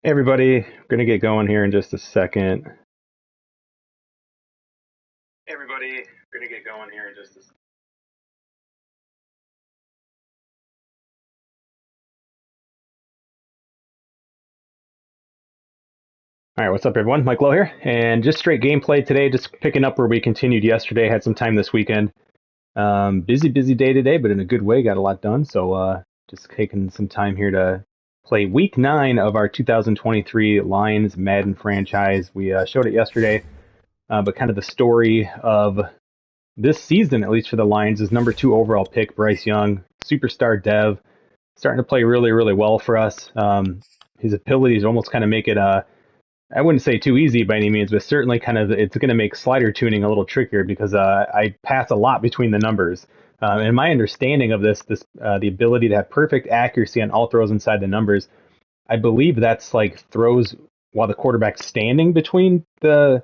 Hey everybody, gonna get going here in just a second. Everybody, gonna get going here in just a second. All right, what's up, everyone? Mike Lowe here, and just straight gameplay today. Just picking up where we continued yesterday. Had some time this weekend. Busy day today, but in a good way. Got a lot done. So just taking some time here to play Week 9 of our 2023 Lions Madden franchise. We showed it yesterday, but kind of the story of this season, at least for the Lions, is number 2 overall pick Bryce Young, superstar dev, starting to play really well for us. His abilities almost kind of make it I wouldn't say too easy by any means, but certainly kind of it's going to make slider tuning a little trickier because I pass a lot between the numbers. And my understanding of this the ability to have perfect accuracy on all throws inside the numbers, I believe that's like throws while the quarterback's standing between the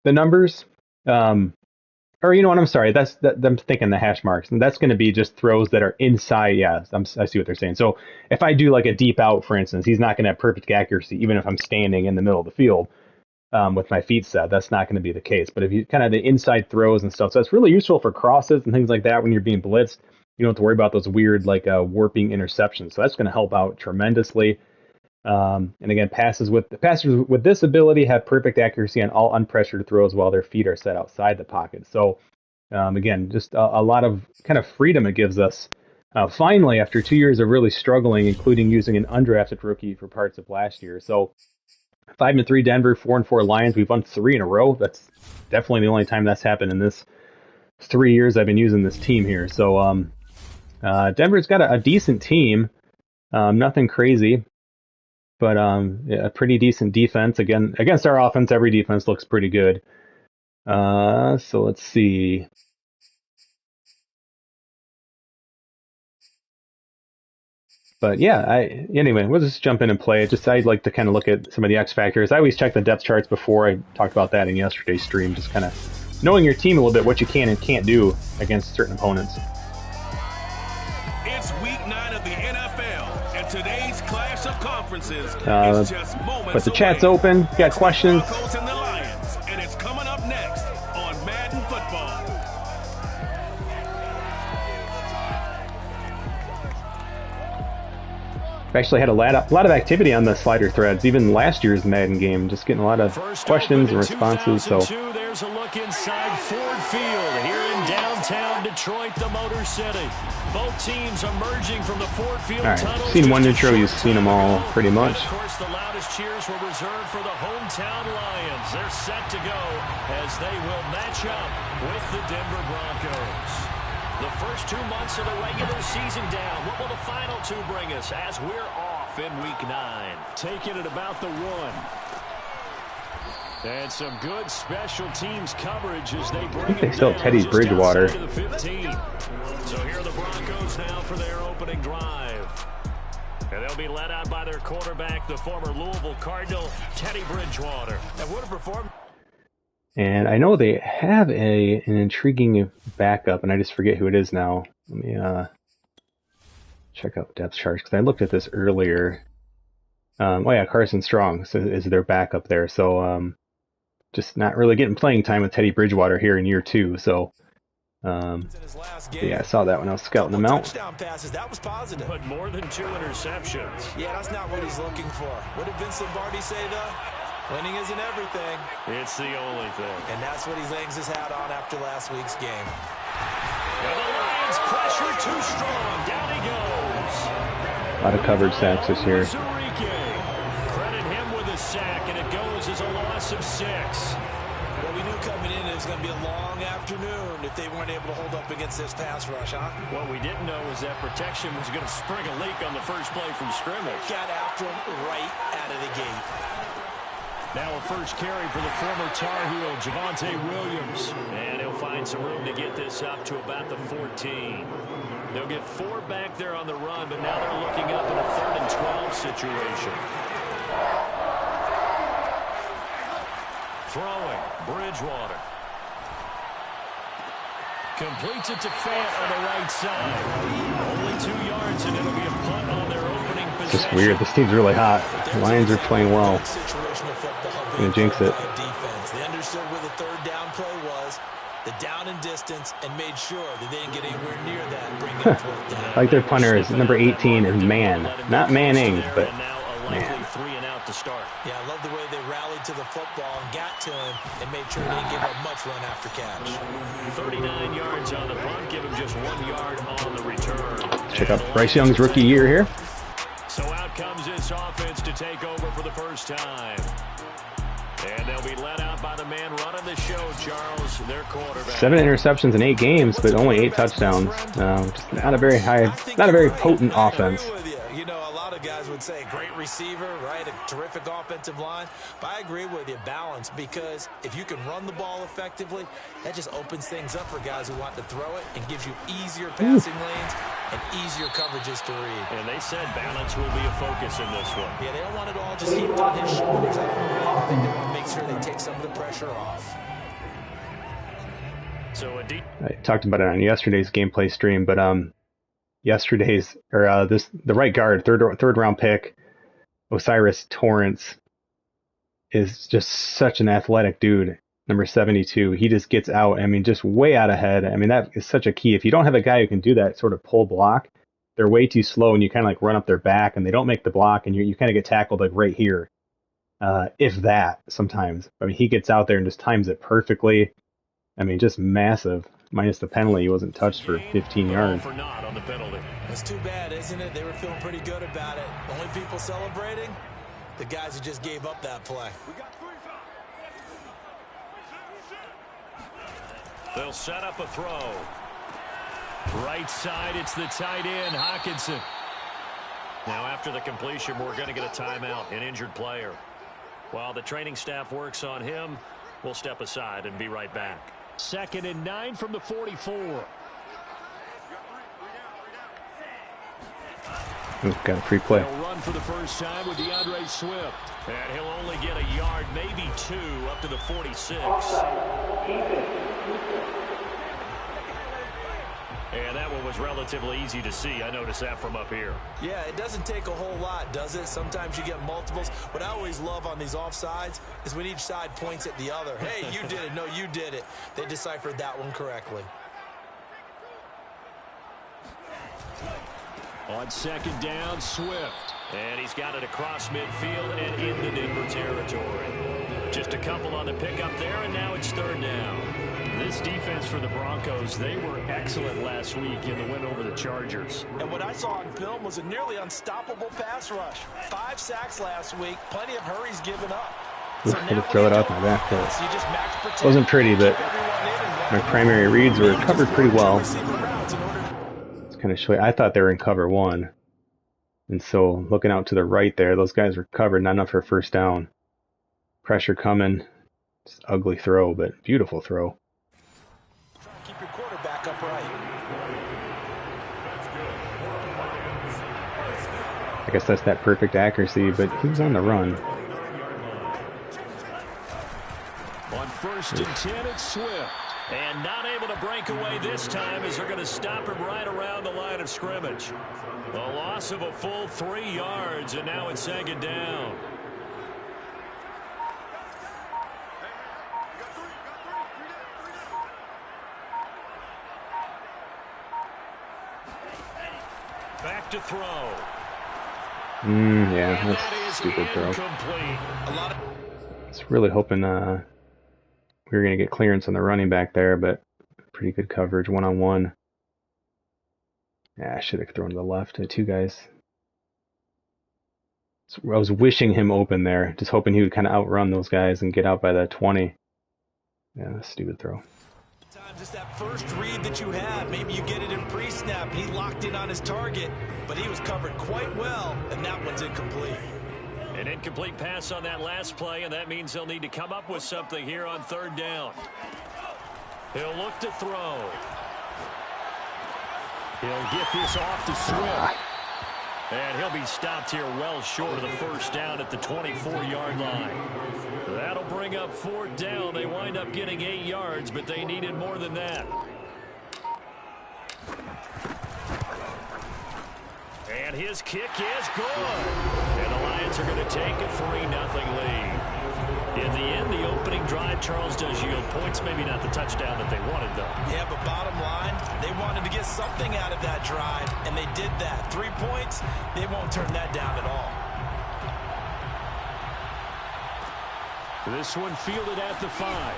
numbers. Or you know what? I'm sorry. I'm thinking the hash marks, and that's going to be just throws that are inside. Yeah, I see what they're saying. So if I do like a deep out, for instance, he's not going to have perfect accuracy, even if I'm standing in the middle of the field with my feet set. That's not going to be the case. But if you kind of the inside throws and stuff, so it's really useful for crosses and things like that when you're being blitzed. You don't have to worry about those weird like warping interceptions. So that's going to help out tremendously. And again, passers with this ability have perfect accuracy on all unpressured throws while their feet are set outside the pocket. So again, just a lot of kind of freedom it gives us. Finally, after 2 years of really struggling, including using an undrafted rookie for parts of last year. So 5-3 Denver, 4-4 Lions. We've won 3 in a row. That's definitely the only time that's happened in this 3 years I've been using this team here. So Denver's got a decent team, nothing crazy. But yeah, a pretty decent defense. Again, against our offense, every defense looks pretty good. So let's see. But yeah, anyway, we'll just jump in and play it. Just I'd like to kind of look at some of the X factors. I always check the depth charts before. I talked about that in yesterday's stream. Just kind of knowing your team a little bit, what you can and can't do against certain opponents. It's week 9 of the NFL, and today's clash of conferences is just moments but the chat's open. If you got questions? Broncos and the Lions, and it's coming up next on Madden Football. I've actually had a lot of activity on the slider threads, even last year's Madden game. Just getting a lot of questions and responses. So there's a look inside Ford Field here in downtown Detroit, the Motor City. Both teams emerging from the Ford Field tunnel. Seen one intro, you've seen them all pretty much. Of course, the loudest cheers were reserved for the hometown Lions. They're set to go as they will match up with the Denver Broncos. The first 2 months of the regular season down. What will the final 2 bring us as we're off in week 9? Taking it about the 1. And some good special teams coverage as they bring I think they still have Teddy Bridgewater. So here are the Broncos now for their opening drive. And they'll be led out by their quarterback, the former Louisville Cardinal, Teddy Bridgewater. That would have performed. And I know they have an intriguing backup, and I just forget who it is now. Let me check out depth charts, because I looked at this earlier. Oh yeah, Carson Strong is their backup there. So just not really getting playing time with Teddy Bridgewater here in year 2. So yeah, I saw that when I was scouting him out. Touchdown passes, that was positive. But more than 2 interceptions. Yeah, that's not what he's looking for. What did Vince Lombardi say, though? Winning isn't everything. It's the only thing. And that's what he hangs his hat on after last week's game. And the Lions pressure too strong. Down he goes. A lot of coverage sacks this year. Credit him with a sack, and it goes as a loss of 6. Well, we knew coming in it was going to be a long afternoon if they weren't able to hold up against this pass rush, huh? What we didn't know was that protection was going to spring a leak on the first play from scrimmage. Got after him right out of the gate. Now a first carry for the former Tar Heel, Javonte Williams. And he'll find some room to get this up to about the 14. They'll get 4 back there on the run, but now they're looking up in a 3rd and 12 situation. Throwing, Bridgewater. Completes it to Fant on the right side. Only 2 yards, and it'll be a punt on their opening possession. just weird. This team's really hot. The Lions are playing well. Gonna jinx it. They understood where the third down play was, the down and distance, and made sure that they didn't get anywhere near that. Bring it fourth down. Like their punter is number 18 is Man, not Manning, but Man. 3 and out to start. Yeah, I love the way they rallied to the football and got to him and made sure they didn't give up much run after catch. 39 yards on the punt, give him just 1 yard on the return. Check out Bryce Young's rookie year here. So out comes this offense to take over for the first time. And they'll be let out by the man running the show, Charles, their quarterback. 7 interceptions in 8 games, but only 8 touchdowns. Just not a very potent offense. You know, a lot of guys would say great receiver, right? A terrific offensive line. But I agree with you, balance, because if you can run the ball effectively, that just opens things up for guys who want to throw it and gives you easier passing lanes and easier coverages to read. And they said balance will be a focus in this one. Yeah, they don't want it all just heaped on his shoulders. I don't think they want to make sure they take some of the pressure off. So I talked about it on yesterday's gameplay stream, but the right guard, third round pick, Osiris Torrance, is just such an athletic dude. Number 72, he just gets out. I mean, just way out ahead. I mean, that is such a key. If you don't have a guy who can do that sort of pull block, they're way too slow, and you kind of like run up their back, and they don't make the block, and you kind of get tackled like right here. If that, sometimes. I mean, he gets out there and just times it perfectly. I mean, just massive. Minus the penalty, he wasn't touched for 15 yards. for not on the penalty. It's too bad, isn't it? They were feeling pretty good about it. Only people celebrating, the guys who just gave up that play. They'll set up a throw. Right side, it's the tight end, Hawkinson. Now after the completion, we're going to get a timeout, an injured player. While the training staff works on him, we'll step aside and be right back. 2nd and 9 from the 44. Got a free play. He'll run for the first time with DeAndre Swift. And he'll only get a yard, maybe 2, up to the 46. And that one was relatively easy to see. I noticed that from up here. Yeah, it doesn't take a whole lot, does it? Sometimes you get multiples. What I always love on these offsides is when each side points at the other. Hey, you did it. No, you did it. They deciphered that one correctly. On 2nd down, Swift. And he's got it across midfield and into Denver territory. Just a couple on the pickup there, and now it's 3rd down. This defense for the Broncos, they were excellent last week in the win over the Chargers. And what I saw on film was a nearly unstoppable pass rush. 5 sacks last week, plenty of hurries given up. So now throw it off my back foot. Wasn't pretty, but my primary reads were covered pretty well. It's kind of showy. I thought they were in cover 1. And so looking out to the right there, those guys were covered, not enough for first down. Pressure coming. Just ugly throw, but beautiful throw. Keep your quarterback upright. I guess that's that perfect accuracy, but he was on the run. On 1st and 10, it's Swift. And not able to break away this time as they're going to stop him right around the line of scrimmage. A loss of a full 3 yards, and now it's 2nd down. Back to throw. Yeah, that's a stupid throw. I was really hoping we were going to get clearance on the running back there, but pretty good coverage, one-on-one. Yeah, I should have thrown to the left to 2 guys. So I was wishing him open there, just hoping he would kind of outrun those guys and get out by that 20. Yeah, stupid throw. Just that first read that you have, maybe you get it in pre-snap, and he locked in on his target, but he was covered quite well, and that one's incomplete. An incomplete pass on that last play, and that means they'll need to come up with something here on 3rd down. He'll look to throw. He'll get this off to Swift. And he'll be stopped here well short of the first down at the 24-yard line. That'll bring up 4th down. They wind up getting 8 yards, but they needed more than that. And his kick is good. And the Lions are going to take a 3-0 lead. In the end, the opening drive, Charles, does yield points. Maybe not the touchdown that they wanted, though. Yeah, but bottom line, they wanted to get something out of that drive, and they did that. 3 points, they won't turn that down at all. This one fielded at the 5.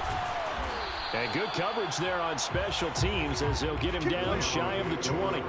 And good coverage there on special teams as they'll get him down shy of the 20.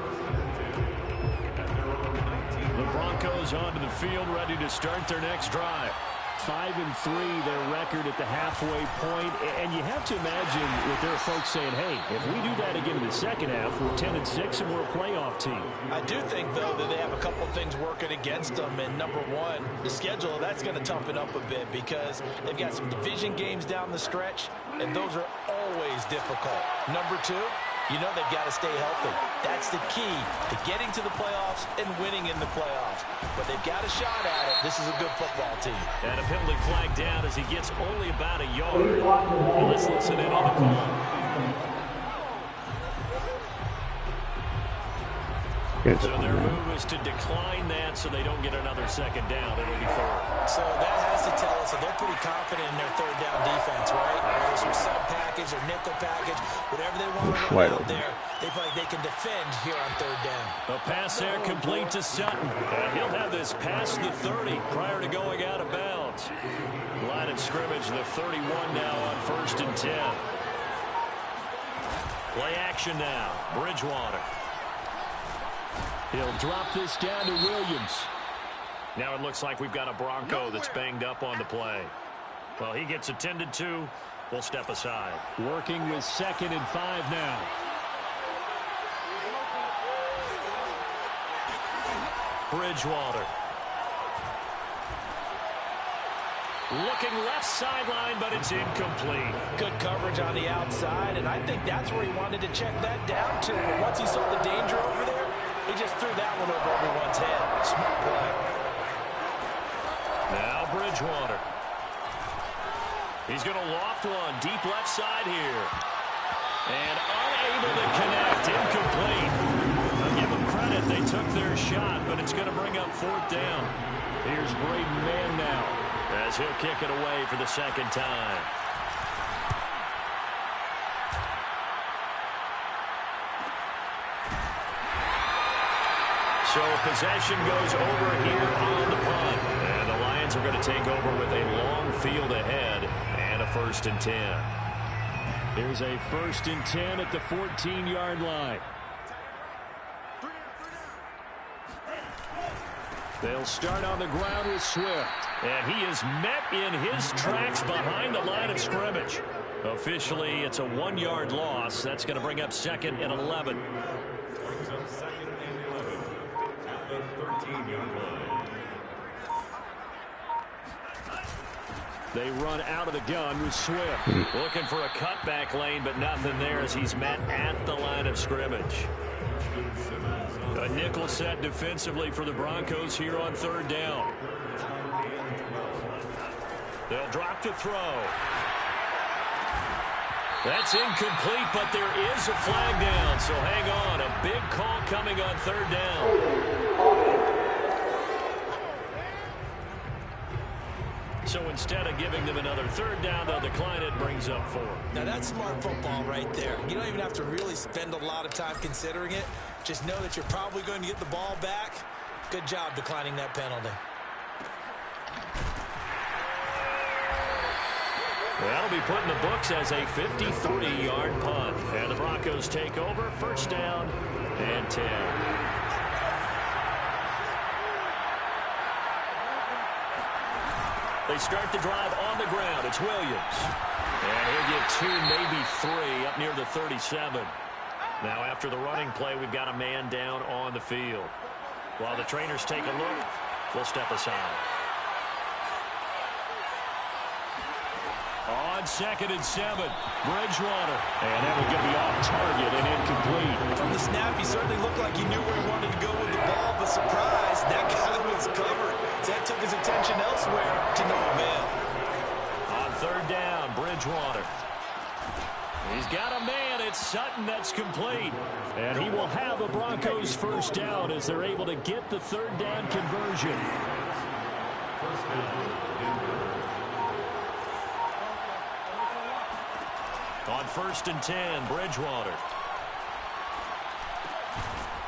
The Broncos onto the field, ready to start their next drive. 5-3, their record at the halfway point. And you have to imagine that there are folks saying, hey, if we do that again in the second half, we're 10-6 and we're a playoff team. I do think, though, that they have a couple of things working against them. And number one, the schedule, that's going to toughen up a bit because they've got some division games down the stretch, and those are always difficult. Number two, you know they've got to stay healthy. That's the key to getting to the playoffs and winning in the playoffs. But they've got a shot at it. This is a good football team. And a penalty flag down as he gets only about a yard. Well, let's listen in on the call. So their move is to decline that so they don't get another second down. It'll be 4. So that has to tell us that they're pretty confident in their third down defense, right? Whether it's their sub package or nickel package, whatever they want to run out there, they feel like they can defend here on third down. A pass there complete to Sutton. And he'll have this past the 30 prior to going out of bounds. Line of scrimmage, the 31 now on 1st and 10. Play action now. Bridgewater. He'll drop this down to Williams. Now it looks like we've got a Bronco that's banged up on the play. Well, he gets attended to. We'll step aside. Working with 2nd and 5 now. Bridgewater. Looking left sideline, but it's incomplete. Good coverage on the outside, and I think that's where he wanted to check that down to. But once he saw the danger over there, he just threw that one over everyone's head. Smart play. Now Bridgewater. He's going to loft one deep left side here. And unable to connect. Incomplete. I'll give them credit. They took their shot, but it's going to bring up 4th down. Here's Braden Mann now as he'll kick it away for the second time. So possession goes over here on the punt. And the Lions are going to take over with a long field ahead and a 1st and 10. Here's a 1st and 10 at the 14-yard line. They'll start on the ground with Swift. And he is met in his tracks behind the line of scrimmage. Officially, it's a 1-yard loss. That's going to bring up 2nd and 11. They run out of the gun with Swift. Looking for a cutback lane, but nothing there as he's met at the line of scrimmage. A nickel set defensively for the Broncos here on 3rd down. They'll drop to throw. That's incomplete, but there is a flag down, so hang on. A big call coming on 3rd down. So instead of giving them another 3rd down, they'll decline it, brings up 4. Now that's smart football right there. You don't even have to really spend a lot of time considering it. Just know that you're probably going to get the ball back. Good job declining that penalty. That'll be put in the books as a 53-yard punt. And the Broncos take over, 1st down and 10. They start the drive on the ground. It's Williams. And he'll get 2, maybe 3 up near the 37. Now after the running play, we've got a man down on the field. While the trainers take a look, we'll step aside. On 2nd and 7, Bridgewater. And that was going to be off target and incomplete. From the snap, he certainly looked like he knew where he wanted to go with the ball, but surprise, that guy was covered. So that took his attention elsewhere to no avail. On 3rd down, Bridgewater. He's got a man. It's Sutton that's complete. And he will have a Broncos first down as they're able to get the third down conversion. On 1st and 10, Bridgewater.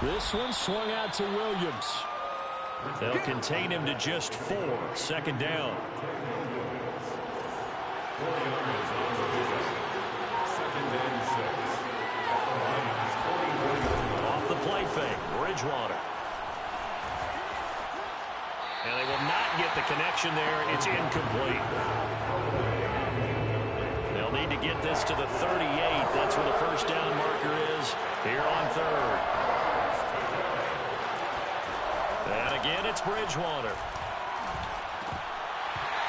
This one swung out to Williams. They'll contain him to just 4. 2nd down. Off the play fake, Bridgewater. And they will not get the connection there. It's incomplete. They'll need to get this to the 38. That's where the first down marker is here on 3rd. And again, it's Bridgewater.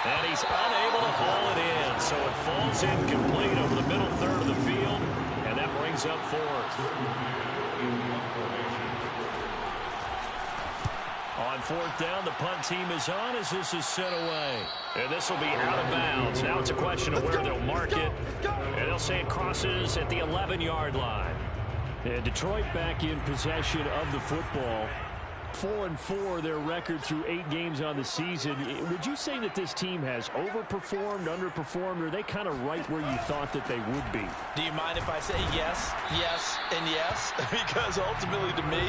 And he's unable to haul it in, so it falls incomplete over the middle third of the field, and that brings up 4th. On 4th down, the punt team is on as this is sent away. And this will be out of bounds. Now it's a question of where they'll mark it, and they'll say it crosses at the 11-yard line. And Detroit back in possession of the football. 4-4 their record through 8 games on the season. Would you say that this team has overperformed, underperformed, or are they kind of right where you thought that they would be? Do you mind if I say yes, yes, and yes? Because ultimately to me,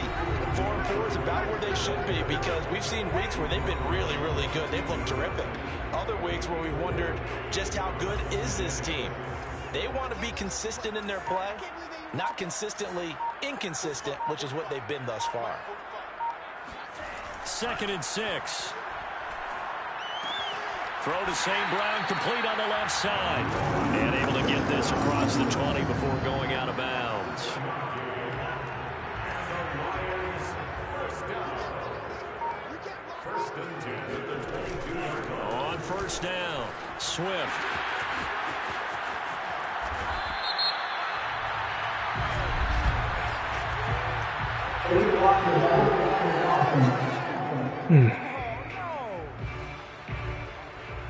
4-4 is about where they should be, because we've seen weeks where they've been really, really good. They've looked terrific. Other weeks where we've wondered just how good is this team. They want to be consistent in their play, not consistently inconsistent, which is what they've been thus far. 2nd and 6. Throw to St. Brown, complete on the left side. And able to get this across the 20 before going out of bounds. On 1st down, Swift.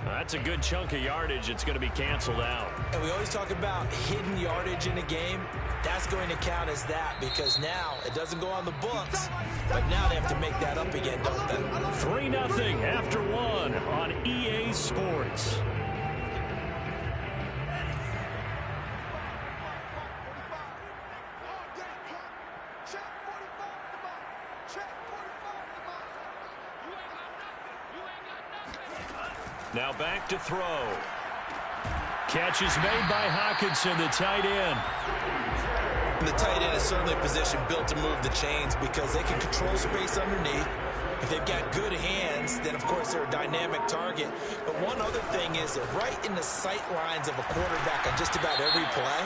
That's a good chunk of yardage. It's going to be canceled out. And we always talk about hidden yardage in a game. That's going to count as that, because now it doesn't go on the books, but now they have to make that up again, don't they? 3-0 after 1 on EA Sports. Now back to throw. Catch is made by Hockenson, the tight end. And the tight end is certainly a position built to move the chains because they can control space underneath. If they've got good hands, then of course they're a dynamic target. But one other thing is they're right in the sight lines of a quarterback on just about every play.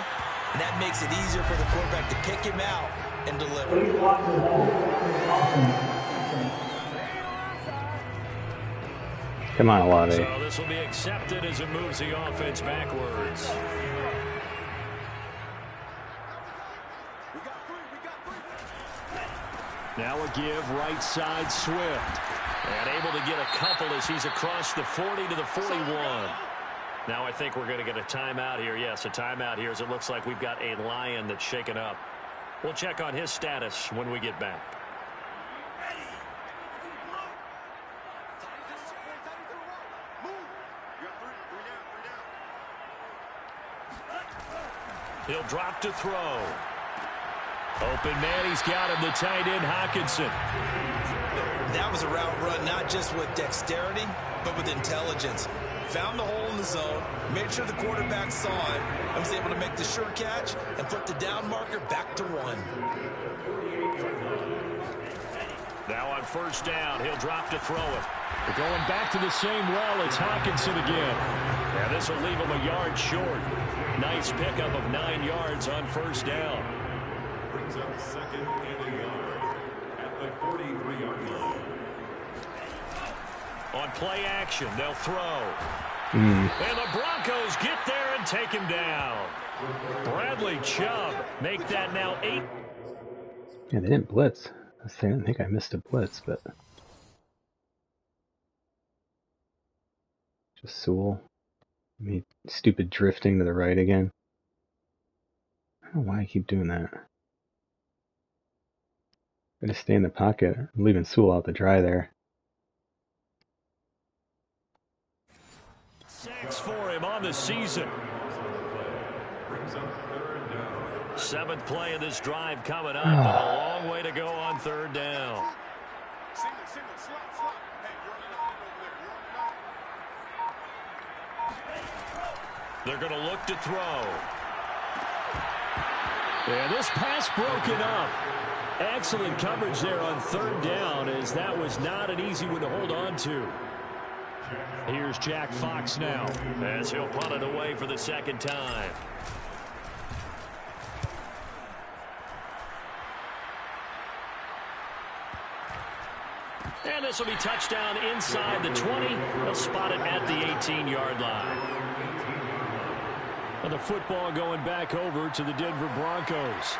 And that makes it easier for the quarterback to pick him out and deliver. Come on, Olave. So this will be accepted as it moves the offense backwards. Now a give right side Swift. And able to get a couple as he's across the 40 to the 41. Now I think we're going to get a timeout here. Yes, a timeout here as it looks like we've got a Lion that's shaken up. We'll check on his status when we get back. He'll drop to throw. Open man, he's got him, the tight end, Hockenson. That was a route run not just with dexterity, but with intelligence. Found the hole in the zone, made sure the quarterback saw it, and was able to make the sure catch and flip the down marker back to 1. Now on 1st down, he'll drop to throw it. We're going back to the same well. It's Hockenson again. And this will leave him a yard short. Nice pickup of 9 yards on 1st down. Brings up 2nd and a yard at the 43-yard line. On play action, they'll throw. And the Broncos get there and take him down. Bradley Chubb make that now 8. Yeah, they didn't blitz. I didn't think I missed a blitz, but just Sewell. Stupid drifting to the right again. I don't know why I keep doing that. Gotta stay in the pocket. I'm leaving Sewell out to dry there. Sacks for him on the season. 7th play of this drive coming up, and a long way to go on 3rd down. They're going to look to throw. And this pass broken up. Excellent coverage there on 3rd down, as that was not an easy one to hold on to. Here's Jack Fox now, as he'll punt it away for the 2nd time. And this will be touchdown inside the 20. They'll spot it at the 18-yard line. And the football going back over to the Denver Broncos.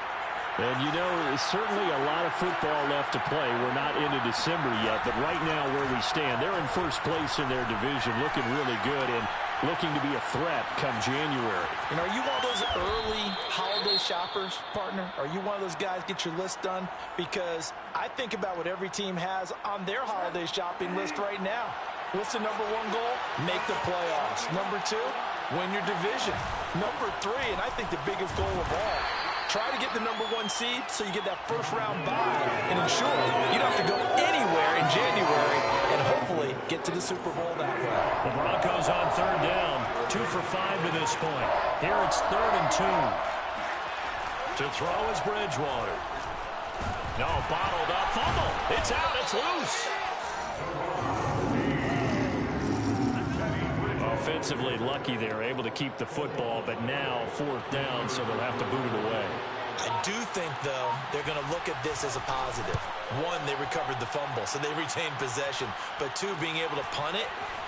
And, you know, there's certainly a lot of football left to play. We're not into December yet, but right now where we stand, they're in 1st place in their division, looking really good and looking to be a threat come January. You know, are you one of those early holiday shoppers, partner? Are you one of those guys get your list done? Because I think about what every team has on their holiday shopping list right now. What's the number 1 goal? Make the playoffs. Number 2, win your division. Number 3, and I think the biggest goal of all, try to get the number 1 seed so you get that 1st round bye and ensure you don't have to go anywhere in January and hopefully get to the Super Bowl that way. The Broncos on 3rd down, 2 for 5 to this point. Here it's 3rd and 2. To throw is Bridgewater. No, bottled up, fumble. It's out, it's loose. Offensively lucky they're able to keep the football, but now 4th down, so they'll have to boot it away. I do think, though, they're going to look at this as a positive. 1, they recovered the fumble, so they retained possession. But 2, being able to punt it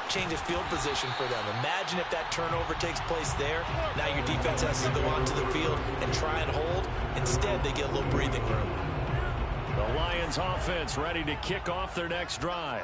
changes field position for them. Imagine if that turnover takes place there. Now your defense has to go onto the field and try and hold. Instead, they get a little breathing room. The Lions offense ready to kick off their next drive.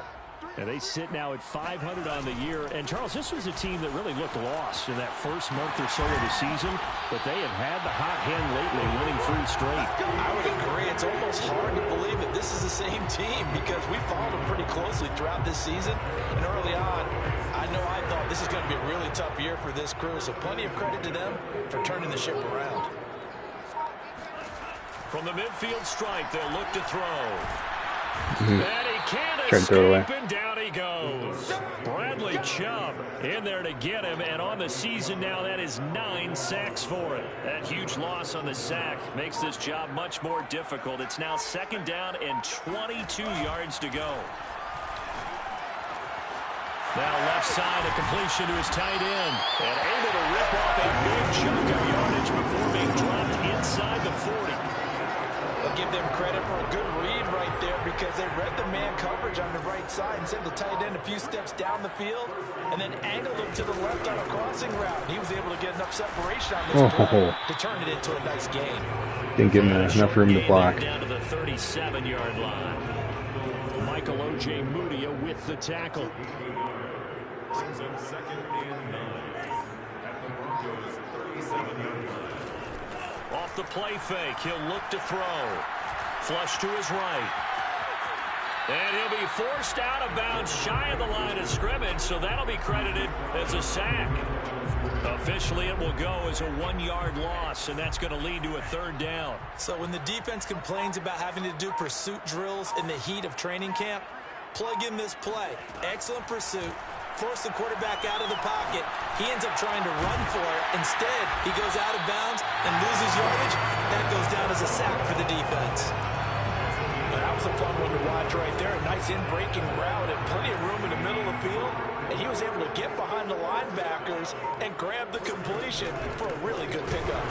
And they sit now at 500 on the year. And, Charles, this was a team that really looked lost in that first month or so of the season. But they have had the hot hand lately, winning 3 straight. I would agree. It's almost hard to believe that this is the same team because we followed them pretty closely throughout this season. And early on, I thought this is going to be a really tough year for this crew. So plenty of credit to them for turning the ship around. From the midfield strike, they'll look to throw. And he can't throw it away. escape, and down he goes. Bradley Chubb in there to get him, and on the season now, that is 9 sacks for him. That huge loss on the sack makes this job much more difficult. It's now 2nd down and 22 yards to go. Now left side, a completion to his tight end, and able to rip off a big chunk of yardage before being dropped inside the 40. I'll give them credit for a good read right there because they read the man coverage on the right side and sent the tight end a few steps down the field and then angled him to the left on a crossing route. And he was able to get enough separation on this play to turn it into a nice gain. Didn't give him enough room to block. Down to the 37-yard line. Michael O.J. Mudia with the tackle. Off the play fake, he'll look to throw. Flush to his right. And he'll be forced out of bounds shy of the line of scrimmage, so that'll be credited as a sack. Officially, it will go as a 1-yard loss, and that's going to lead to a 3rd down. So when the defense complains about having to do pursuit drills in the heat of training camp, plug in this play. Excellent pursuit. Force the quarterback out of the pocket. He ends up trying to run for it. Instead, he goes out of bounds and loses yardage. That goes down as a sack for the defense. That was a fun one to watch right there. A nice in-breaking route and plenty of room in the middle of the field. And he was able to get behind the linebackers and grab the completion for a really good pickup.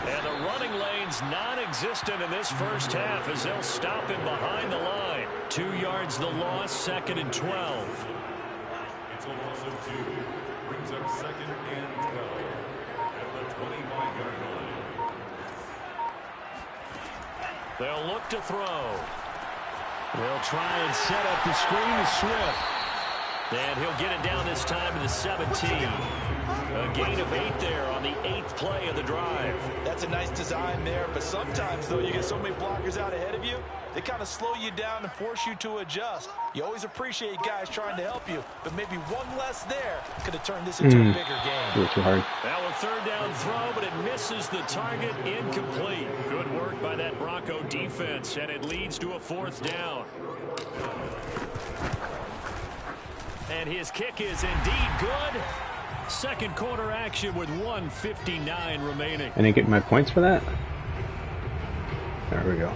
And the running lane's non-existent in this first half as they'll stop him behind the line. 2 yards the loss, 2nd and 12. It's a loss of 2. Brings up 2nd and 12 at the 25-yard line. They'll look to throw. They'll try and set up the screen to Swift. And he'll get it down this time to the 17. A gain of 8 there on the 8th play of the drive. That's a nice design there, but sometimes, though, you get so many blockers out ahead of you, they kind of slow you down and force you to adjust. You always appreciate guys trying to help you, but maybe one less there could have turned this into a bigger game. Too hard. Now a 3rd down throw, but it misses the target, incomplete. Good work by that Bronco defense, and it leads to a 4th down. And his kick is indeed good. Second quarter action with 1:59 remaining. I didn't get my points for that. There we go.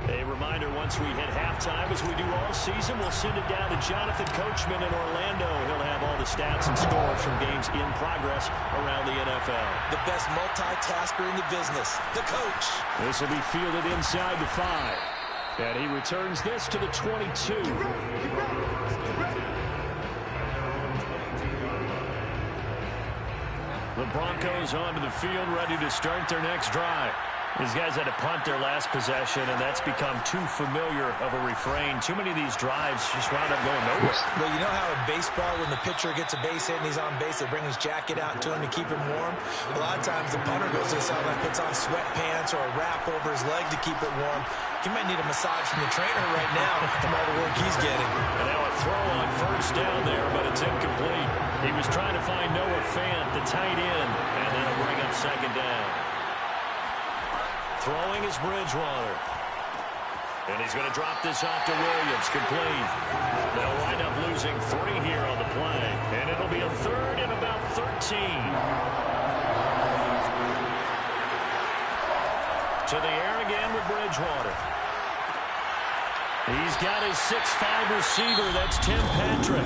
A reminder, once we hit halftime, as we do all season, we'll send it down to Jonathan Coachman in Orlando. He'll have all the stats and scores from games in progress around the NFL. The best multitasker in the business, the coach. This will be fielded inside the 5. And he returns this to the 22. The Broncos onto the field, ready to start their next drive. These guys had to punt their last possession, and that's become too familiar of a refrain. Too many of these drives just wound up going nowhere. Well, you know how in baseball, when the pitcher gets a base hit and he's on base, they bring his jacket out to him to keep him warm? A lot of times the punter goes to the sideline, puts on sweatpants or a wrap over his leg to keep it warm. He might need a massage from the trainer right now from all the work he's getting. And now a throw on 1st down there, but it's incomplete. He was trying to find Noah Fant, the tight end, and that'll bring up 2nd down. Throwing is Bridgewater. And he's going to drop this off to Williams, complete. They'll wind up losing 3 here on the play. And it'll be a 3rd and about 13. To the air again with Bridgewater. He's got his 6'5" receiver. That's Tim Patrick.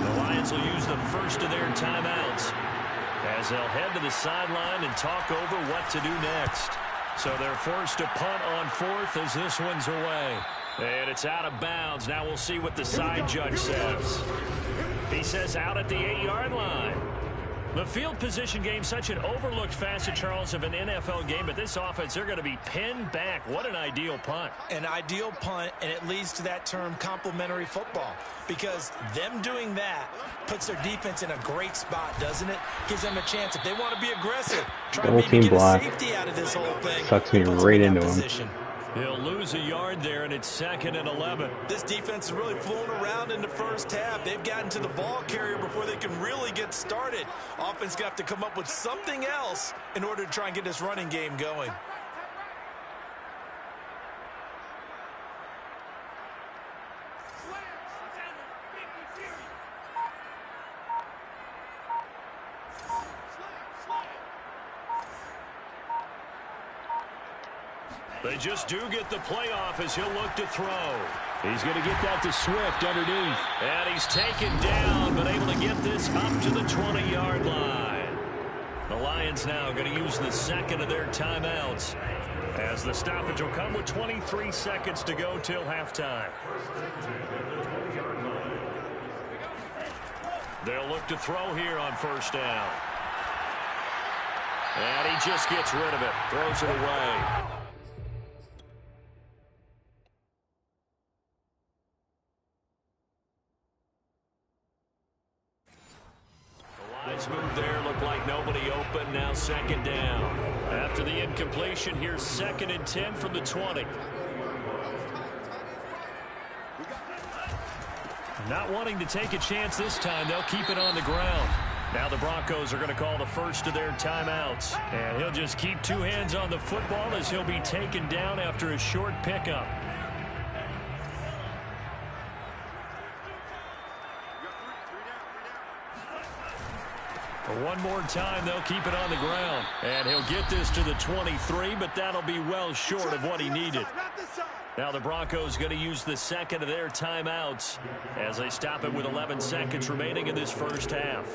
The Lions will use the first of their timeouts as they'll head to the sideline and talk over what to do next. So they're forced to punt on 4th as this one's away. And it's out of bounds. Now we'll see what the side judge says. He says out at the 8-yard line. The field position game, such an overlooked facet, Charles, of an NFL game. But this offense, they're going to be pinned back. What an ideal punt. An ideal punt, and it leads to that term complementary football. Because them doing that puts their defense in a great spot, doesn't it? Gives them a chance. If they want to be aggressive, try and maybe get a safety out of this whole thing. Sucks me right into him. He'll lose a yard there, and it's 2nd and 11. This defense is really flown around in the first half. They've gotten to the ball carrier before they can really get started. Offense got to come up with something else in order to try and get this running game going. They just do get the playoff as he'll look to throw. He's going to get that to Swift underneath. And he's taken down, but able to get this up to the 20-yard line. The Lions now going to use the 2nd of their timeouts as the stoppage will come with 23 seconds to go till halftime. They'll look to throw here on 1st down. And he just gets rid of it, throws it away. Move there, looked like nobody open. Now 2nd down. After the incompletion, here's 2nd and 10 from the 20. Not wanting to take a chance this time, they'll keep it on the ground. Now the Broncos are going to call the first of their timeouts. And he'll just keep 2 hands on the football as he'll be taken down after a short pickup. One more time, they'll keep it on the ground. And he'll get this to the 23, but that'll be well short of what he needed. Now the Broncos going to use the 2nd of their timeouts as they stop it with 11 seconds remaining in this first half.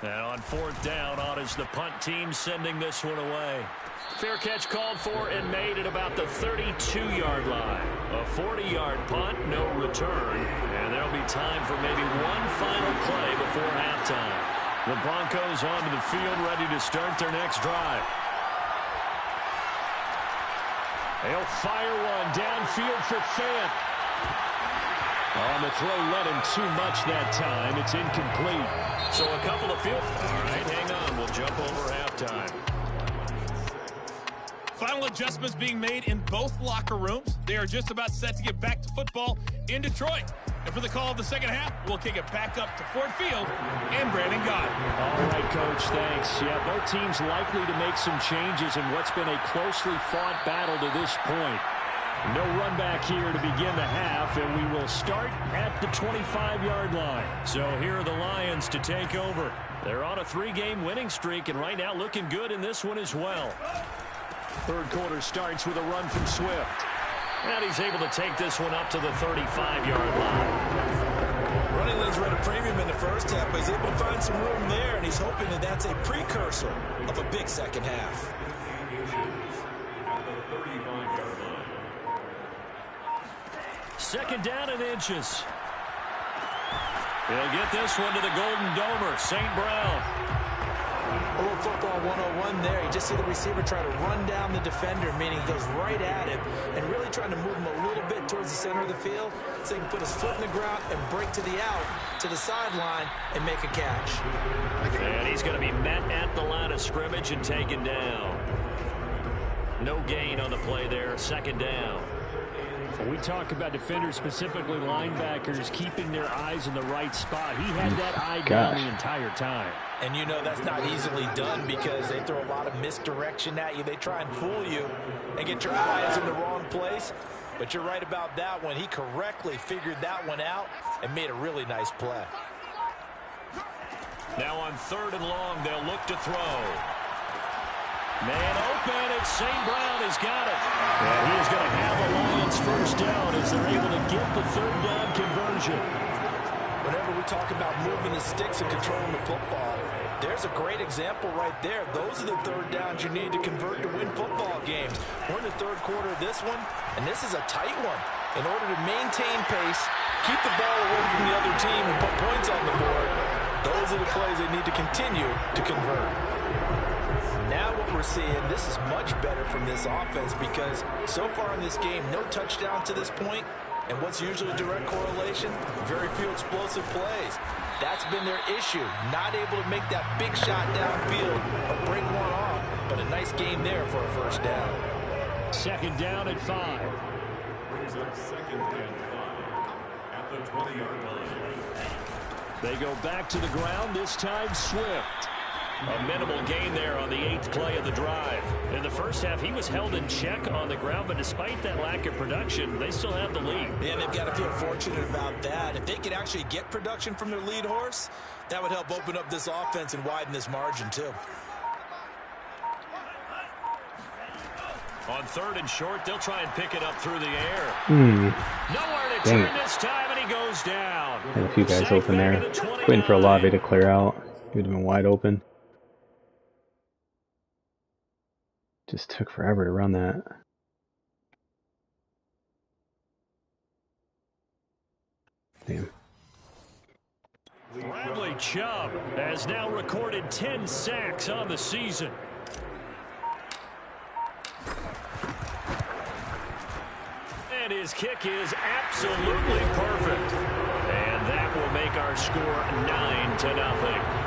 And on 4th down, on is the punt team sending this one away. Fair catch called for and made at about the 32-yard line. A 40-yard punt, no return. And there'll be time for maybe one final play before halftime. The Broncos onto the field, ready to start their next drive. They'll fire one downfield for Fant. On the throw, led him too much that time. It's incomplete. So a couple of field. All right, hang on. We'll jump over halftime. Final adjustments being made in both locker rooms. They are just about set to get back to football in Detroit. And for the call of the second half, we'll kick it back up to Ford Field and Brandon Gott. All right, Coach, thanks. Yeah, both teams likely to make some changes in what's been a closely fought battle to this point. No run back here to begin the half, and we will start at the 25-yard line. So here are the Lions to take over. They're on a 3-game winning streak, and right now looking good in this one as well. Third quarter starts with a run from Swift. And he's able to take this one up to the 35-yard line. Running lanes run a premium in the first half, but he's able to find some room there, and he's hoping that that's a precursor of a big second half. Second down and inches. He'll get this one to the Golden Domer, St. Brown. A little football 101 there. You just see the receiver try to run down the defender, meaning he goes right at him and really trying to move him a little bit towards the center of the field so he can put his foot in the ground and break to the out, to the sideline, and make a catch. And he's going to be met at the line of scrimmage and taken down. No gain on the play there. Second down. When we talk about defenders, specifically linebackers, keeping their eyes in the right spot, he had that eye down the entire time. And you know that's not easily done because they throw a lot of misdirection at you. They try and fool you and get your eyes in the wrong place. But you're right about that one. He correctly figured that one out and made a really nice play. Now on 3rd and long, they'll look to throw. Man open, and St. Brown has got it. And he is going to have the Lions first down as they're able to get the 3rd down conversion. Whenever we talk about moving the sticks and controlling the football, there's a great example right there. Those are the 3rd downs you need to convert to win football games. We're in the 3rd quarter of this one, and this is a tight one. In order to maintain pace, keep the ball away from the other team, and put points on the board, those are the plays they need to continue to convert. Now what we're seeing, this is much better from this offense because so far in this game, no touchdown to this point, and what's usually a direct correlation, very few explosive plays. That's been their issue, not able to make that big shot downfield or break one off, but a nice game there for a first down. Second down at 5. Brings up 2nd and 5 at the 20-yard line. They go back to the ground, this time Swift. A minimal gain there on the 8th play of the drive. In the first half, he was held in check on the ground, but despite that lack of production, they still have the lead. Yeah, they've got to feel fortunate about that. If they could actually get production from their lead horse, that would help open up this offense and widen this margin, too. On 3rd and short, they'll try and pick it up through the air. Nowhere to turn this time, and he goes down. Had a few guys open there. Waiting for Olave to clear out. He would have been wide open. Just took forever to run that. Damn. Bradley Chubb has now recorded 10 sacks on the season. And his kick is absolutely perfect. And that will make our score 9-0.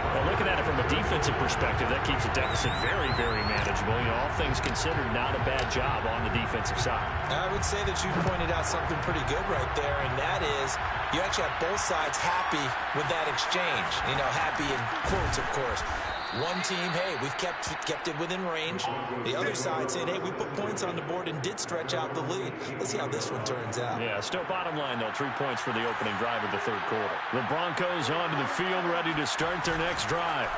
Well, looking at it from a defensive perspective, that keeps the deficit very, very manageable. You know, all things considered, not a bad job on the defensive side. I would say that you pointed out something pretty good right there, and that is you actually have both sides happy with that exchange. You know, happy in quotes, of course. One team, hey, we've kept it within range. The other side saying, hey, we put points on the board and did stretch out the lead. Let's see how this one turns out. Yeah, still bottom line, though, 3 points for the opening drive of the 3rd quarter. The Broncos onto the field, ready to start their next drive.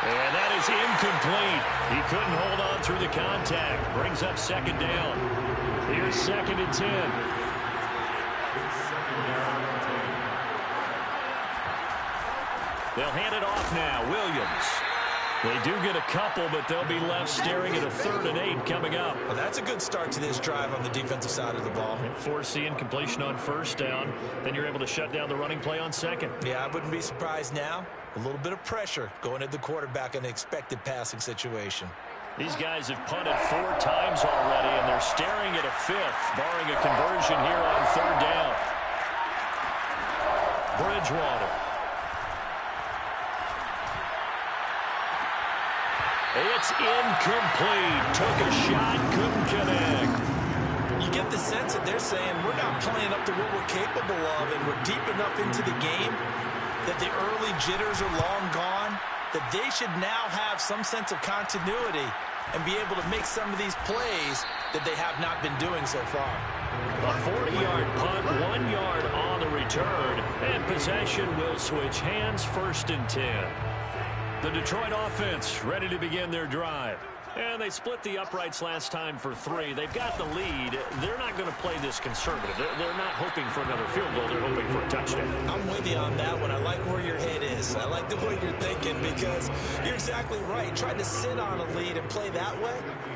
And that is incomplete. He couldn't hold on through the contact. Brings up 2nd down. Here's 2nd and 10. They'll hand it off now. Williams. They do get a couple, but they'll be left staring at a 3rd and 8 coming up. Well, that's a good start to this drive on the defensive side of the ball. Forcing completion on 1st down. Then you're able to shut down the running play on 2nd. Yeah, I wouldn't be surprised now. A little bit of pressure going at the quarterback in the expected passing situation. These guys have punted 4 times already, and they're staring at a 5th, barring a conversion here on 3rd down. Bridgewater. It's incomplete. Took a shot, couldn't connect. You get the sense that they're saying we're not playing up to what we're capable of, and we're deep enough into the game that the early jitters are long gone, that they should now have some sense of continuity and be able to make some of these plays that they have not been doing so far. A 40-yard punt, 1 yard on the return, and possession will switch hands, 1st and 10. The Detroit offense ready to begin their drive. And they split the uprights last time for 3. They've got the lead. They're not going to play this conservative. They're not hoping for another field goal. They're hoping for a touchdown. I'm with you on that one. I like where your head is. I like the way you're thinking because you're exactly right. Trying to sit on a lead and play that way,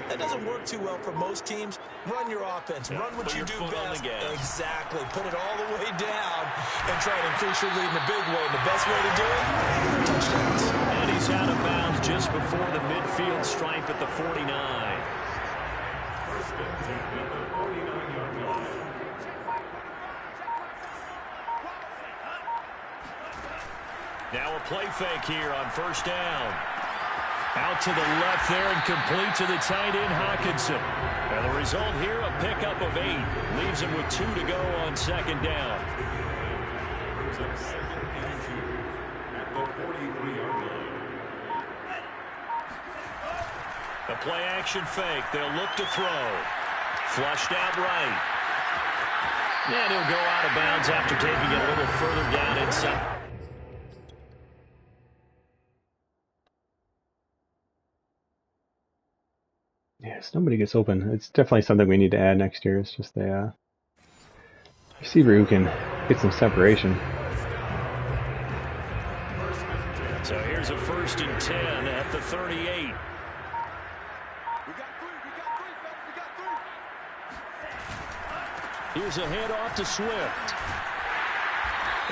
that doesn't work too well for most teams. Run your offense. Run what you do best. Exactly. Put it all the way down and try to increase your lead in a big way. And the best way to do it, touchdowns. And he's out of bounds just before the midfield stripe at the 49. Now a play fake here on 1st down. Out to the left there and complete to the tight end, Hockenson. And the result here, a pickup of 8. Leaves him with 2 to go on 2nd down. Brings up 2nd and 2 at the 43-yard line. A play-action fake. They'll look to throw. Flushed out right. And he'll go out of bounds after taking it a little further down inside. Yes, nobody gets open. It's definitely something we need to add next year. It's just a receiver who can get some separation. So here's a 1st and 10 at the 38. Here's a handoff to Swift.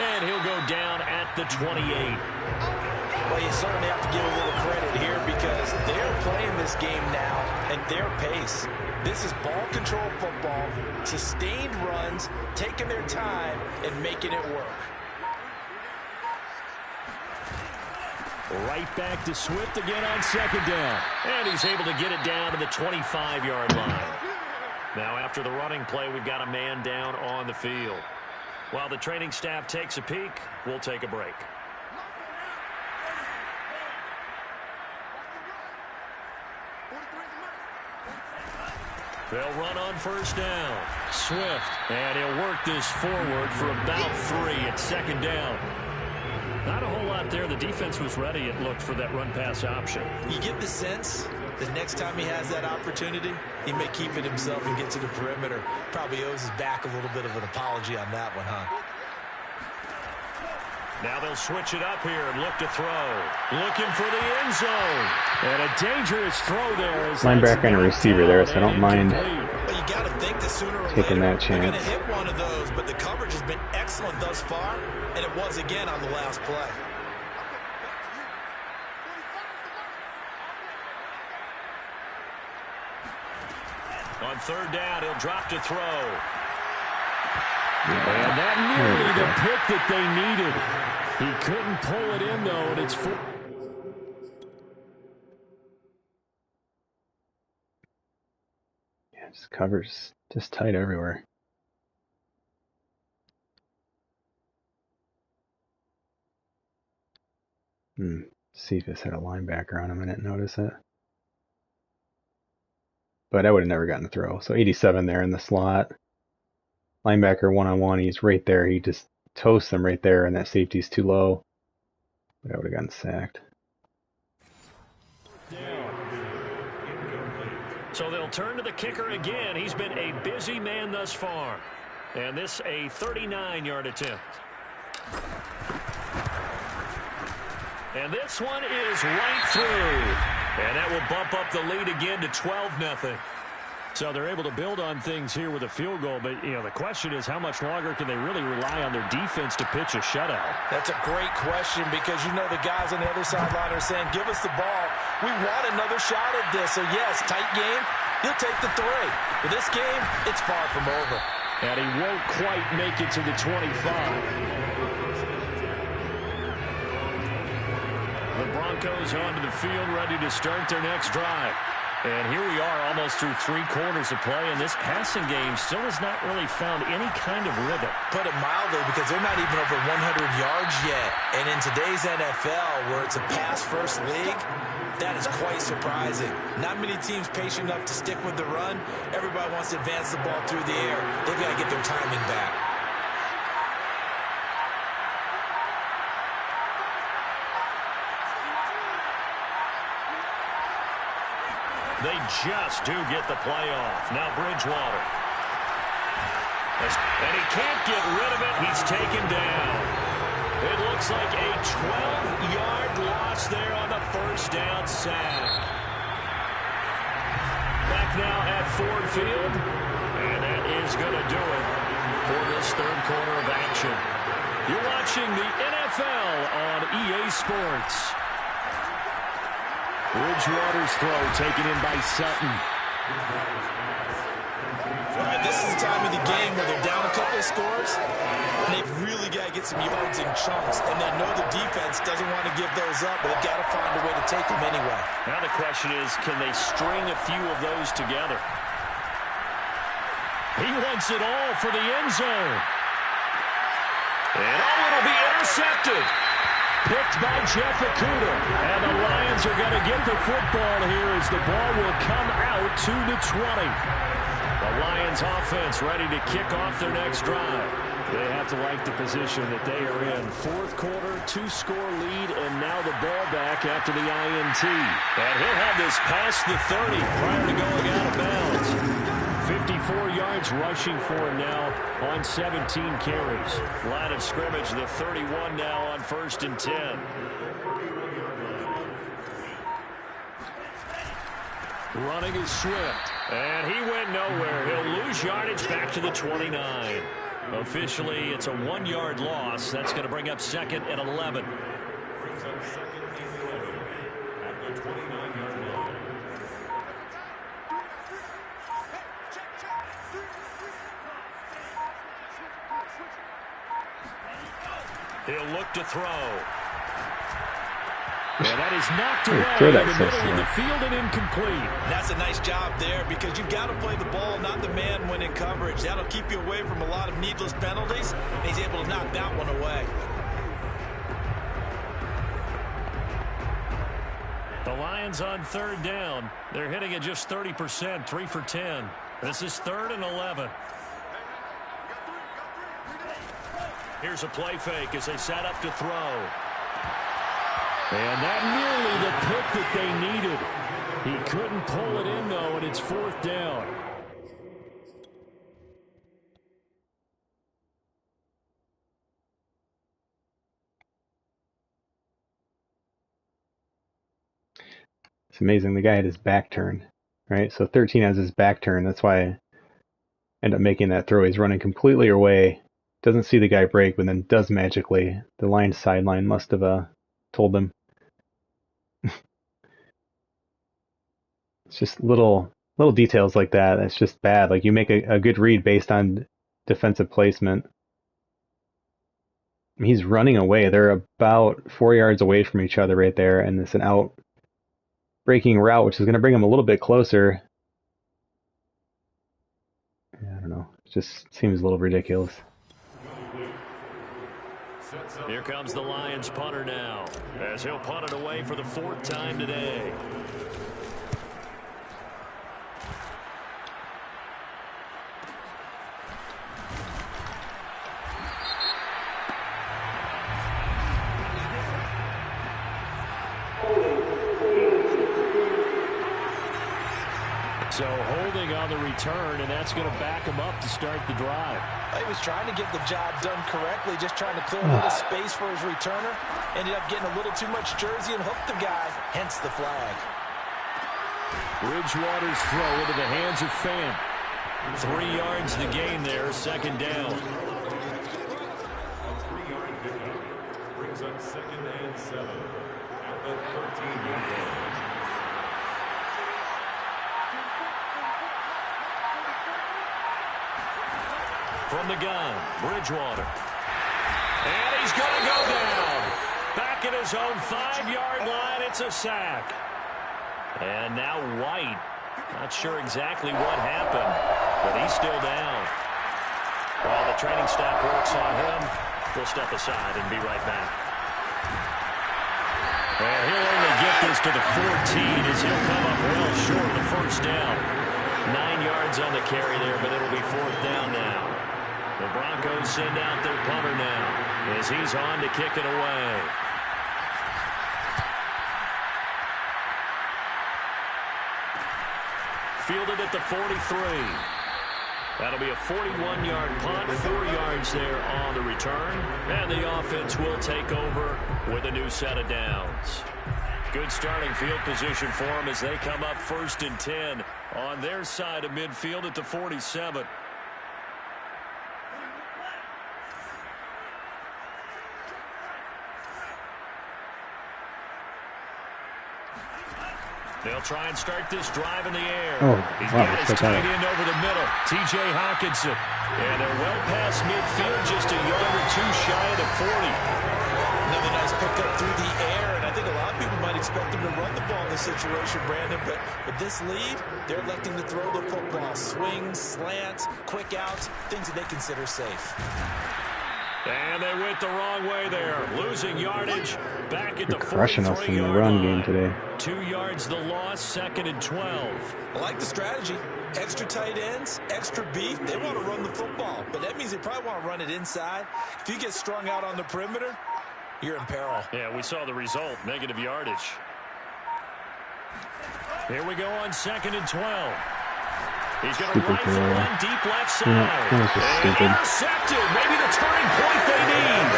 And he'll go down at the 28. Well, you certainly have to give a little credit here because they're playing this game now at their pace. This is ball control football, sustained runs, taking their time, and making it work. Right back to Swift again on 2nd down. And he's able to get it down to the 25-yard line. Now after the running play, we've got a man down on the field. While the training staff takes a peek, we'll take a break. They'll run on 1st down. Swift, and he'll work this forward for about 3 at 2nd down. Not a whole lot there. The defense was ready, it looked, for that run-pass option. You get the sense that next time he has that opportunity, he may keep it himself and get to the perimeter. Probably owes his back a little bit of an apology on that one, huh? Now they'll switch it up here and look to throw. Looking for the end zone. And a dangerous throw there. Linebacker and a receiver there, so I don't mind Well, you got to think that sooner or taking later that chance. they're going to hit one of those, but the coverage has been excellent thus far, and it was again on the last play. On 3rd down, he'll drop to throw. And that nearly the pick that they needed. He couldn't pull it in, though, and it's full. Yeah, just covers just tight everywhere. See if this had a linebacker on him. I didn't notice it. But I would have never gotten the throw. So 87 there in the slot. Linebacker one-on-one, he's right there. He just toasts them right there, and that safety's too low. But I would have gotten sacked. So they'll turn to the kicker again. He's been a busy man thus far. And this a 39-yard attempt. And this one is right through. And that will bump up the lead again to 12-0. So they're able to build on things here with a field goal. But, you know, the question is how much longer can they really rely on their defense to pitch a shutout? That's a great question because you know the guys on the other sideline are saying, give us the ball. We want another shot at this. So, yes, tight game. He'll take the 3. But this game, it's far from over. And he won't quite make it to the 25. The Broncos onto the field, ready to start their next drive. And here we are almost through 3 quarters of play, and this passing game still has not really found any kind of rhythm. Put it mildly, because they're not even over 100 yards yet. And in today's NFL, where it's a pass-first league, that is quite surprising. Not many teams patient enough to stick with the run. Everybody wants to advance the ball through the air. They've got to get their timing back. They just do get the play off. Now Bridgewater. And he can't get rid of it. He's taken down. It looks like a 12-yard loss there on the first down sack. Back now at Ford Field. And that is going to do it for this third quarter of action. You're watching the NFL on EA Sports. Bridgewater's throw taken in by Sutton. All right, this is the time of the game where they're down a couple of scores, and they've really got to get some yards in chunks, and they know the defense doesn't want to give those up, but they've got to find a way to take them anyway. Now the question is, can they string a few of those together? He wants it all for the end zone. And it'll be intercepted. Picked by Jeff Okudah. And the Lions are going to get the football here as the ball will come out to the 20. The Lions offense ready to kick off their next drive. They have to like the position that they are in. Fourth quarter, 2-score lead, and now the ball back after the INT. And he'll have this past the 30 prior to going out of bounds. 54 yards rushing for him now on 17 carries. Line of scrimmage, the 31 now on 1st and 10. Running is Swift, and he went nowhere. He'll lose yardage back to the 29. Officially, it's a 1-yard loss. That's going to bring up 2nd and 11. Brings up 2nd and 11 at the 29-yard line. He'll look to throw. And that is knocked away throw in that the middle of the fast, field and incomplete. That's a nice job there because you've got to play the ball, not the man when in coverage. That'll keep you away from a lot of needless penalties, and he's able to knock that one away. The Lions on 3rd down. They're hitting at just 30%, 3 for 10. This is 3rd and 11. Here's a play fake as they set up to throw. And that nearly the pick that they needed. He couldn't pull it in, though, and it's 4th down. It's amazing. The guy had his back turned, right? So 13 has his back turned. That's why I end up making that throw. He's running completely away. Doesn't see the guy break, but then does magically. The Lions sideline must have told them. It's just little details like that. It's just bad. Like you make a good read based on defensive placement. He's running away. They're about 4 yards away from each other right there, and it's an out breaking route, which is going to bring him a little bit closer. I don't know. It just seems a little ridiculous. Here comes the Lions punter now, as he'll punt it away for the 4th time today. So holding on the return, and that's going to back him up to start the drive. He was trying to get the job done correctly, just trying to clear a little space for his returner. Ended up getting a little too much jersey and hooked the guy, hence the flag. Bridgewater's throw into the hands of Fant. 3 yards the gain there, 2nd down. A 3-yard pickup brings up 2nd and 7 at the 13-yard line. From the gun, Bridgewater. And he's going to go down. Back at his own 5-yard line, it's a sack. And now White. Not sure exactly what happened, but he's still down. While the training staff works on him, we'll step aside and be right back. And he'll only get this to the 14 as he'll come up well short of the first down. 9 yards on the carry there, but it'll be 4th down now. The Broncos send out their punter now as he's on to kick it away. Fielded at the 43. That'll be a 41-yard punt, 4 yards there on the return. And the offense will take over with a new set of downs. Good starting field position for them as they come up 1st and 10 on their side of midfield at the 47. They'll try and start this drive in the air. Oh, He's wow, got his tight end over the middle, T.J. Hockenson. And they're well past midfield, just a yard or two shy of the 40. Another nice pickup through the air, and I think a lot of people might expect him to run the ball in this situation, Brandon. But with this lead, they're electing to throw the football. Swings, slants, quick outs, things that they consider safe. And they went the wrong way there, losing yardage back at the 43-yard line. Crushing us in the run game today. 2 yards the loss, 2nd and 12. I like the strategy. Extra tight ends, extra beef. They want to run the football, but that means they probably want to run it inside. If you get strung out on the perimeter, you're in peril. Yeah, we saw the result, negative yardage. Here we go on 2nd and 12. He's going to rifle one deep left side. That was just stupid. Intercepted. Maybe the turning point they need.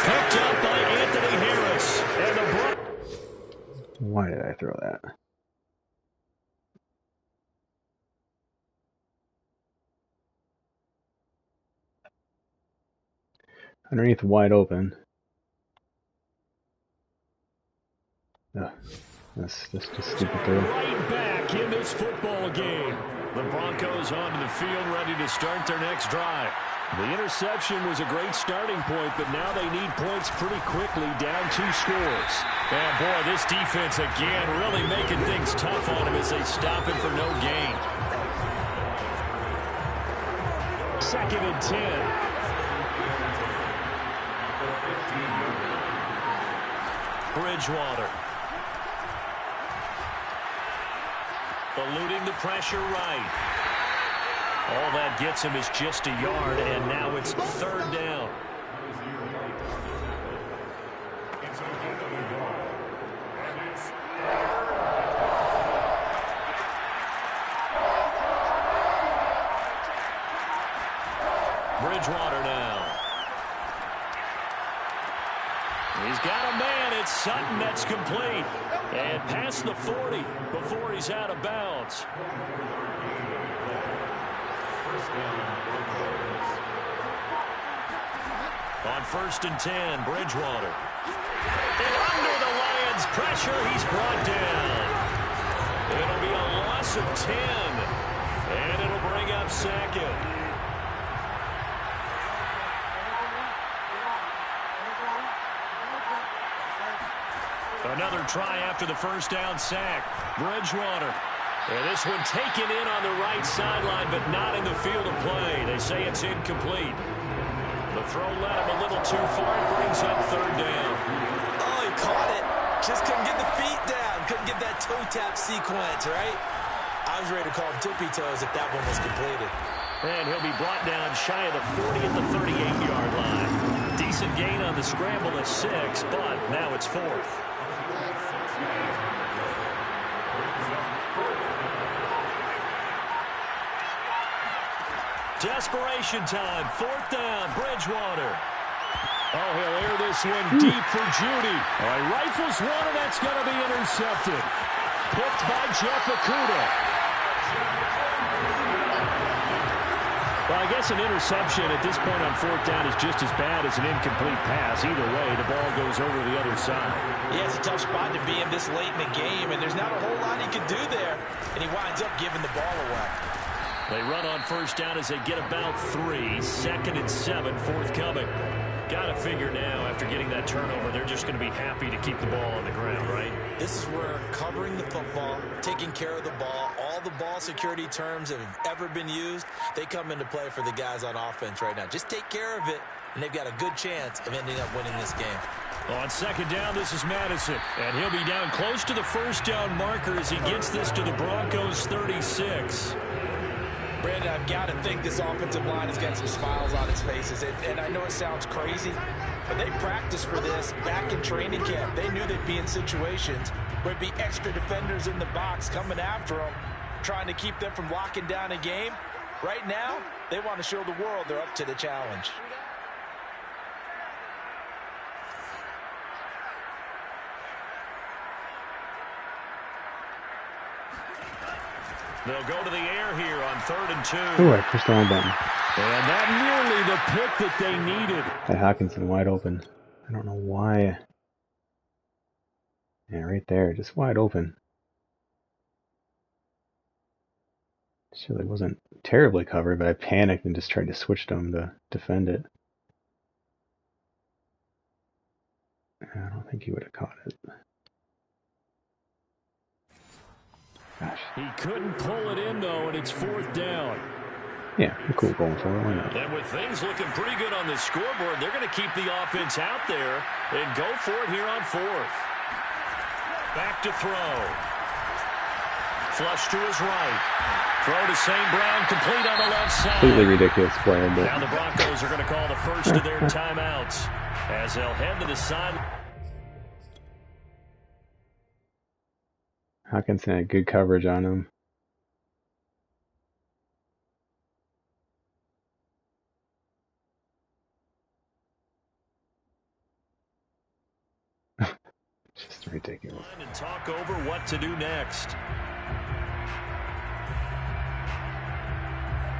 Picked up by Anthony Harris. And the Why did I throw that? Underneath wide open. Ugh, that's just a stupid throw. Right back in this football game. The Broncos onto the field, ready to start their next drive. The interception was a great starting point, but now they need points pretty quickly, down 2 scores. And boy, this defense again really making things tough on him as they stop him for no gain. 2nd and 10. Bridgewater. Eluding the pressure right. All that gets him is just a yard, and now it's 3rd down. Bridgewater now. He's got a man. It's Sutton that's complete. And past the 40 before he's out of bounds. On 1st and 10, Bridgewater. And under the Lions' pressure, he's brought down. It'll be a loss of 10. And it'll bring up 2nd. Another try after the first down sack. Bridgewater. And this one taken in on the right sideline, but not in the field of play. They say it's incomplete. The throw led him a little too far. It brings up 3rd down. Oh, he caught it. Just couldn't get the feet down. Couldn't get that toe tap sequence, right? I was ready to call him tippy toes if that one was completed. And he'll be brought down shy of the 40 at the 38-yard line. Decent gain on the scramble of 6, but now it's 4th. Desperation time, 4th down, Bridgewater. Oh, he'll air this one deep for Judy. All right, rifles one, and that's going to be intercepted. Picked by Jeff Okudah. Well, I guess an interception at this point on 4th down is just as bad as an incomplete pass. Either way, the ball goes over the other side. Yeah, it's a tough spot to be in this late in the game, and there's not a whole lot he could do there, and he winds up giving the ball away. They run on first down as they get about 3. 2nd and 7 forthcoming. Got to figure now, after getting that turnover, they're just going to be happy to keep the ball on the ground, right? This is where covering the football, taking care of the ball, all the ball security terms that have ever been used, they come into play for the guys on offense right now. Just take care of it, and they've got a good chance of ending up winning this game. On 2nd down, this is Madison, and he'll be down close to the first down marker as he gets this to the Broncos' 36. Brandon, I've got to think this offensive line has got some smiles on its faces. And I know it sounds crazy, but they practiced for this back in training camp. They knew they'd be in situations where it'd be extra defenders in the box coming after them, trying to keep them from locking down a game. Right now, they want to show the world they're up to the challenge. They'll go to the air here on 3rd and 2. Ooh, I pushed the wrong button. And that nearly the pick that they needed. That Hawkinson wide open. I don't know why. Yeah, right there, just wide open. Surely wasn't terribly covered, but I panicked and just tried to switch to him to defend it. I don't think he would have caught it. Gosh. He couldn't pull it in, though, and it's 4th down. Yeah, I'm cool going for it. Why not? And with things looking pretty good on the scoreboard, they're going to keep the offense out there and go for it here on 4th. Back to throw. Flush to his right. Throw to St. Brown, complete on the left side. Completely ridiculous play. But Now the Broncos are going to call the first of their timeouts as they'll head to the side. Hawkinson had good coverage on him. Just ridiculous. And talk over what to do next.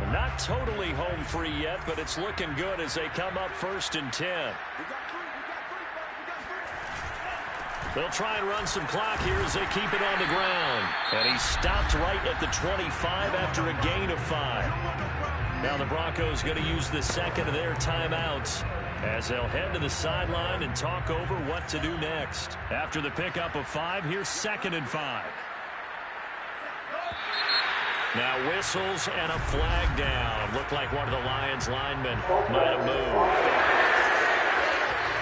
Well, not totally home free yet, but it's looking good as they come up 1st and 10. They'll try and run some clock here as they keep it on the ground. And he stopped right at the 25 after a gain of 5. Now the Broncos going to use the second of their timeouts as they'll head to the sideline and talk over what to do next. After the pickup of 5, here's 2nd and 5. Now whistles and a flag down. Looked like one of the Lions linemen might have moved.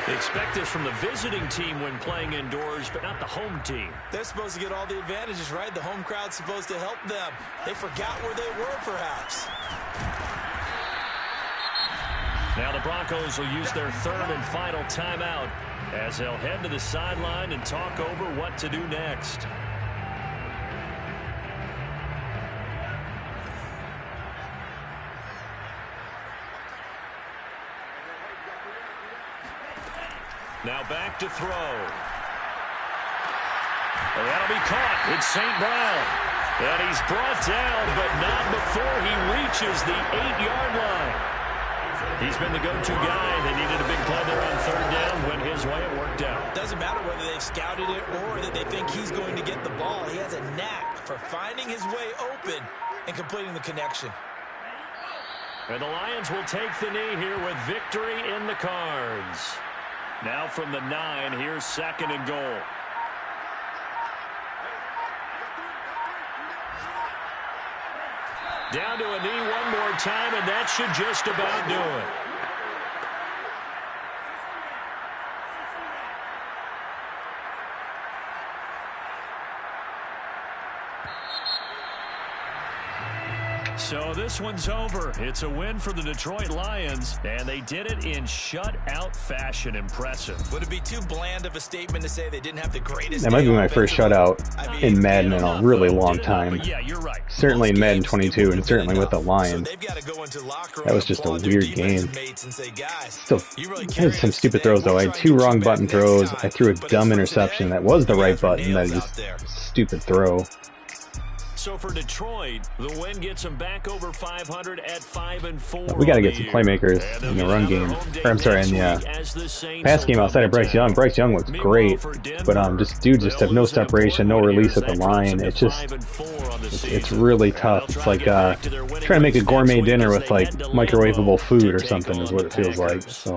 They expect this from the visiting team when playing indoors, but not the home team. They're supposed to get all the advantages, right? The home crowd's supposed to help them. They forgot where they were, perhaps. Now the Broncos will use their 3rd and final timeout as they'll head to the sideline and talk over what to do next. Now back to throw. And that'll be caught. It's St. Brown. And he's brought down, but not before he reaches the 8-yard line. He's been the go-to guy. They needed a big play there on 3rd down. Went his way. It worked out. Doesn't matter whether they scouted it or that they think he's going to get the ball. He has a knack for finding his way open and completing the connection. And the Lions will take the knee here with victory in the cards. Now from the 9, here's 2nd and goal. Down to a knee one more time, and that should just about do it. So this one's over. It's a win for the Detroit Lions, and they did it in shutout fashion. Impressive. Would it be too bland of a statement to say they didn't have the greatest? That might be my first shutout in Madden in a really long time. Yeah, you're right. Certainly in Madden 22, and certainly with the Lions. That was just a weird game. Still, I had some stupid throws though. I had 2 wrong button throws. I threw a dumb interception that was the right button. That is just stupid throw. So for Detroit, the win gets them back over 500 at 5-4. We got to get some playmakers in the run game. Or I'm sorry, in the pass game outside of Bryce Young. Bryce Young looks great, but dudes just have no separation, no release at the line. It's really tough. It's like trying to make a gourmet dinner with like microwavable food or something is what it feels like. So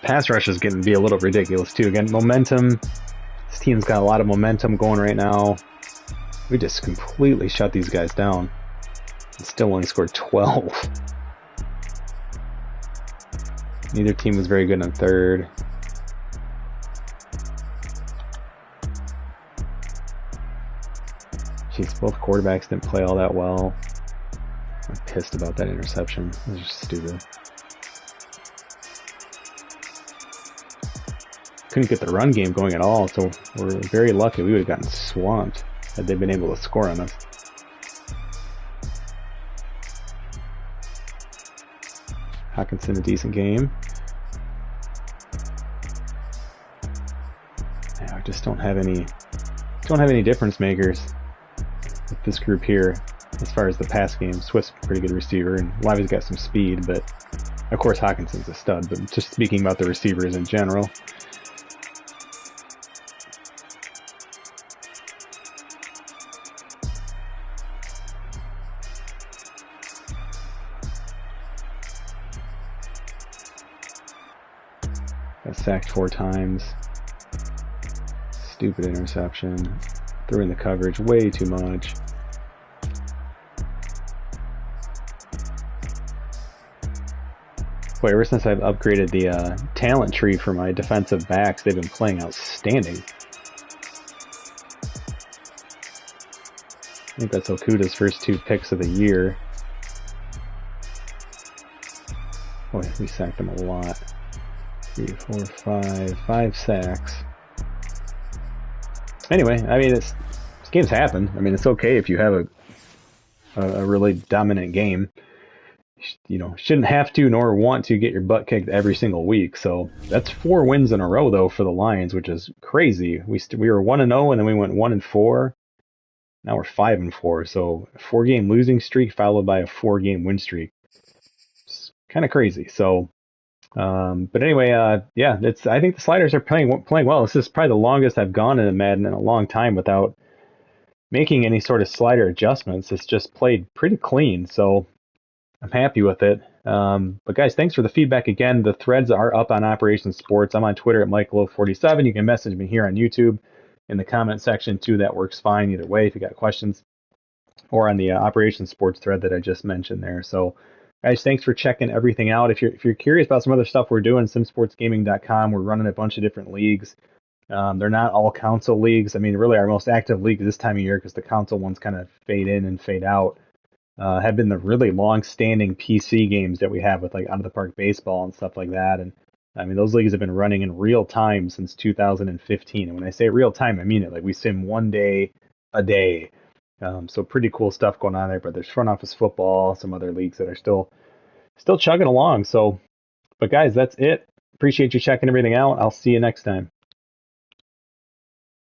pass rush is getting to be a little ridiculous too. Again, momentum. This team's got a lot of momentum going right now. We just completely shut these guys down. And still only scored 12. Neither team was very good on third. Jeez, both quarterbacks didn't play all that well. I'm pissed about that interception. It was just stupid. Couldn't get the run game going at all, so we're very lucky. We would have gotten swamped had they been able to score on us. Hawkinson, a decent game. Yeah, we just don't have any difference makers with this group here as far as the pass game. Swift's a pretty good receiver, and Lively's got some speed, but of course Hawkinson's a stud. But just speaking about the receivers in general. Got sacked 4 times. Stupid interception. Threw in the coverage way too much. Boy, ever since I've upgraded the talent tree for my defensive backs, they've been playing outstanding. I think that's Okuda's first 2 picks of the year. Boy, we sacked him a lot. 3, 4, 5 sacks. Anyway, I mean, this game's happen. I mean, it's okay if you have a really dominant game. You know, shouldn't have to nor want to get your butt kicked every single week. So that's 4 wins in a row though for the Lions, which is crazy. We were 1-0 and then we went 1-4. Now we're 5-4. So a 4-game losing streak followed by a 4-game win streak. It's kind of crazy. So. But anyway, yeah, I think the sliders are playing well. This is probably the longest I've gone in a Madden in a long time without making any sort of slider adjustments. It's just played pretty clean, so I'm happy with it. But guys, thanks for the feedback again. The threads are up on Operation Sports. I'm on Twitter at MikeLowe47. You can message me here on YouTube in the comment section too. That works fine either way if you got questions, or on the Operation Sports thread that I just mentioned there. So. Guys, thanks for checking everything out. If you're curious about some other stuff we're doing, simsportsgaming.com, we're running a bunch of different leagues. They're not all console leagues. I mean, really our most active league this time of year, because the console ones kind of fade in and fade out, have been the really long-standing PC games that we have with like out-of-the-park baseball and stuff like that. And I mean, those leagues have been running in real time since 2015. And when I say real time, I mean it. Like we sim 1 day a day. So pretty cool stuff going on there, but there's front office football, some other leagues that are still chugging along. So, but guys, that's it. Appreciate you checking everything out. I'll see you next time.